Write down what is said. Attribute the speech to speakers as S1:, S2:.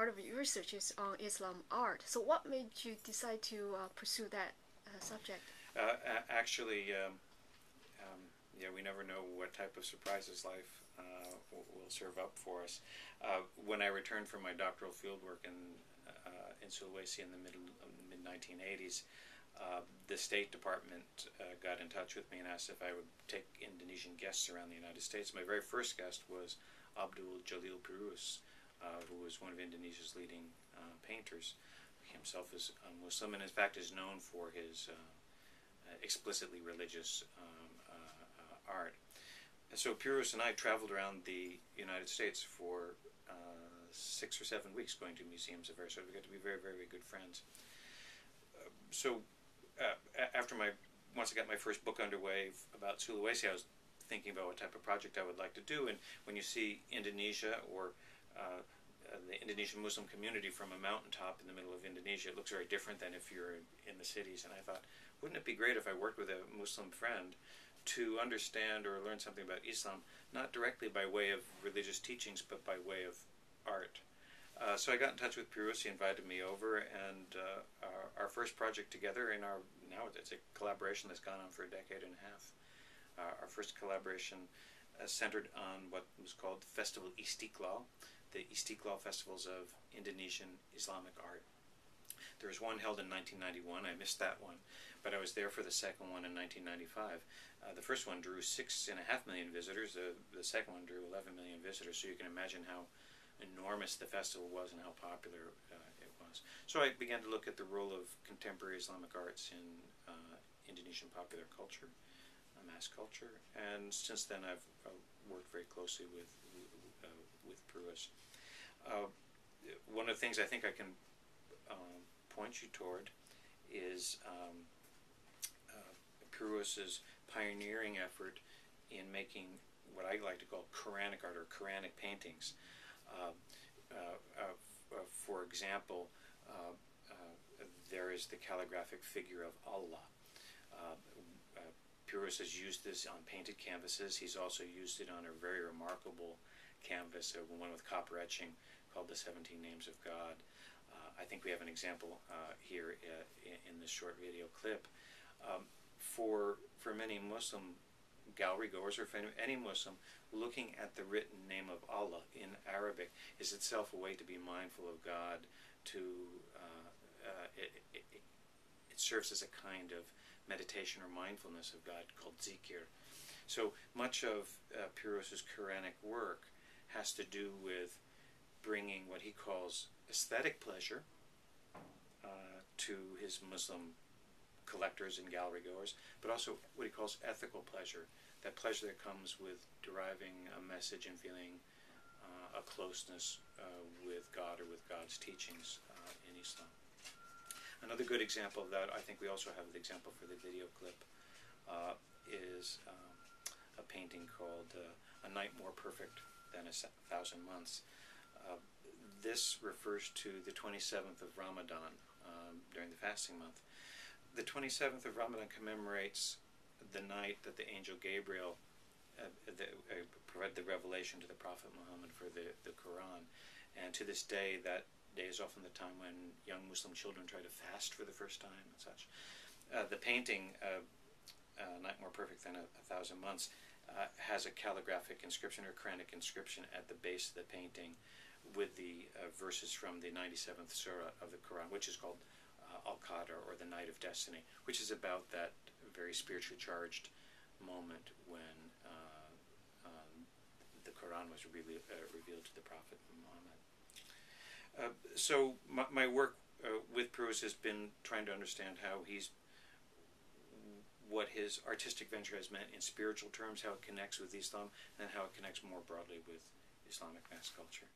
S1: part of your research is on Islam art. So what made you decide to pursue that subject?
S2: Actually, yeah, we never know what type of surprises life will serve up for us. When I returned from my doctoral fieldwork in Sulawesi in the mid 1980s, the State Department got in touch with me and asked if I would take Indonesian guests around the United States. My very first guest was Abdul Jalil Pirus, who was one of Indonesia's leading painters. He himself is a Muslim and in fact is known for his explicitly religious art. So Pirus and I traveled around the United States for 6 or 7 weeks, going to museums of various sorts. We got to be very, very good friends. Once I got my first book underway about Sulawesi, I was thinking about what type of project I would like to do. And when you see Indonesia or the Indonesian Muslim community from a mountaintop in the middle of Indonesia, it looks very different than if you're in the cities. And I thought, wouldn't it be great if I worked with a Muslim friend to understand or learn something about Islam, not directly by way of religious teachings, but by way of art. So I got in touch with Pirus. He invited me over, and our first project together, now it's a collaboration that's gone on for a decade and a half. Our first collaboration centered on what was called Festival Istiqlal, the Istiqlal Festivals of Indonesian Islamic art. There was one held in 1991. I missed that one, but I was there for the second one in 1995. The first one drew 6.5 million visitors. The second one drew 11 million visitors. So you can imagine how enormous the festival was and how popular it was. So I began to look at the role of contemporary Islamic arts in Indonesian popular culture, mass culture, and since then I've worked very closely with Pirus. One of the things I think I can point you toward is Pirus's pioneering effort in making what I like to call Quranic art or Quranic paintings. For example, there is the calligraphic figure of Allah. Pirus has used this on painted canvases. He's also used it on a very remarkable canvas, one with copper etching called the 17 Names of God. I think we have an example here in this short video clip. For many Muslim gallery goers, or for any Muslim, looking at the written name of Allah in Arabic is itself a way to be mindful of God. It serves as a kind of meditation or mindfulness of God called zikir. So much of Pirus's Quranic work has to do with bringing what he calls aesthetic pleasure to his Muslim collectors and gallery goers, but also what he calls ethical pleasure, that pleasure that comes with deriving a message and feeling a closeness with God or with God's teachings in Islam. Another good example of that, I think we also have the example for the video clip, is a painting called A Night More Perfect Than a Thousand Months. This refers to the 27th of Ramadan, during the fasting month. The 27th of Ramadan commemorates the night that the angel Gabriel provided the revelation to the Prophet Muhammad for the Quran. And to this day, that day is often the time when young Muslim children try to fast for the first time and such. The painting, A Night More Perfect Than a Thousand Months, has a calligraphic inscription or Quranic inscription at the base of the painting with the verses from the 97th surah of the Quran, which is called Al-Qadr, or the Night of Destiny, which is about that very spiritually charged moment when the Quran was revealed to the Prophet Muhammad. So my work with Pirus has been trying to understand what his artistic venture has meant in spiritual terms, how it connects with Islam, and how it connects more broadly with Islamic mass culture.